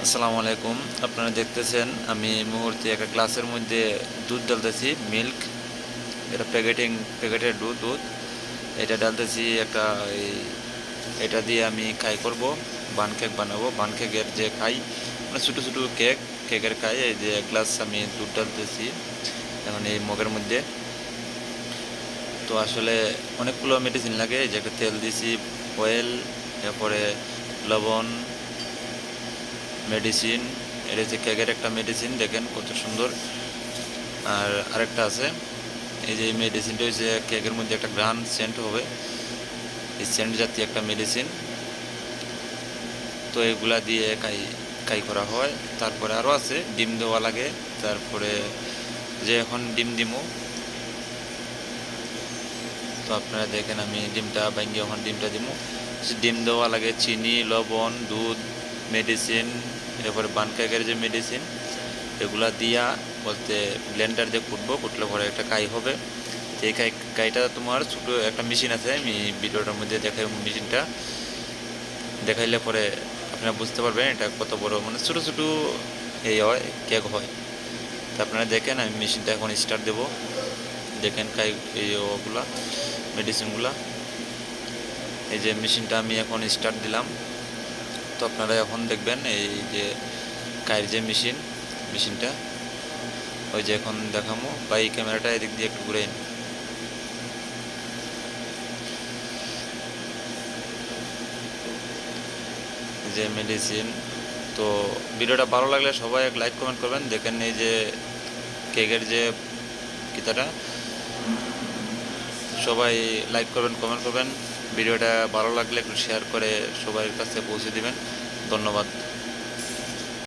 আসসালামু আলাইকুম। আপনারা দেখতেছেন আমি এই মুহূর্তে একটা গ্লাসের মধ্যে দুধ ঢালতেছি, মিল্ক। এটা প্যাকেটের দুধ এটা ঢালতেছি একটা এই এটা দিয়ে আমি কাই করব, বান কেক বানাবো। বান কেকের যে কাই মানে ছোটো ছোটো কেকের কাই, এই যে গ্লাস আমি দুধ ঢালতেছি এখন এই মগের মধ্যে। তো আসলে অনেকগুলো মেডিসিন লাগে, এই যে একটা তেল দিছি, অয়েল, এরপরে লবণ, মেডিসিন। এটা হচ্ছে কেকের একটা মেডিসিন, দেখেন কত সুন্দর। আর আরেকটা আছে, এই যে এই মেডিসিনটা হচ্ছে কেকের মধ্যে একটা গ্রান সেন্ট হবে, এই সেন্ট জাতীয় একটা মেডিসিন। তো এগুলা দিয়ে কাই কাই করা হয়। তারপরে আরও আছে, ডিম দেওয়া লাগে। তারপরে যে এখন ডিম দিমু, তো আপনারা দেখেন আমি ডিমটা ভাঙ্গি এখন ডিমটা দিমু। ডিম দেওয়া লাগে, চিনি, লবণ, দুধ, মেডিসিন, এরপরে বান কেকের যে মেডিসিন, এগুলা দিয়া বলতে ব্লেন্ডার দিয়ে কুটলে পরে একটা কাই হবে। তো এই কাইটা তোমার ছোটো একটা মেশিন আছে, আমি ভিডিওটার মধ্যে দেখাই। মেশিনটা দেখাইলে পরে আপনারা বুঝতে পারবেন এটা কত বড়, মানে ছোটো ছোটো এই হয়, কেক হয়। তো আপনারা দেখেন আমি মেশিনটা এখন স্টার্ট দেব। দেখেন কাই এই ওগুলা মেডিসিনগুলা, এই যে মেশিনটা আমি এখন স্টার্ট দিলাম। তো আপনারা এখন দেখবেন এই যে কাইয়ের যে মেশিনটা, ওই যে এখন দেখামো, বা এই ক্যামেরাটা এদিক দিয়ে একটু ঘুরে যে মেডিসিন। তো ভিডিওটা ভালো লাগলে সবাই এক লাইক কমেন্ট করবেন। দেখেন এই যে কেকের যে কিতাটা, সবাই লাইক করবেন, কমেন্ট করবেন। ভিডিওটা ভালো লাগলে একটু শেয়ার করে সবার কাছে পৌঁছে দিবেন। ধন্যবাদ।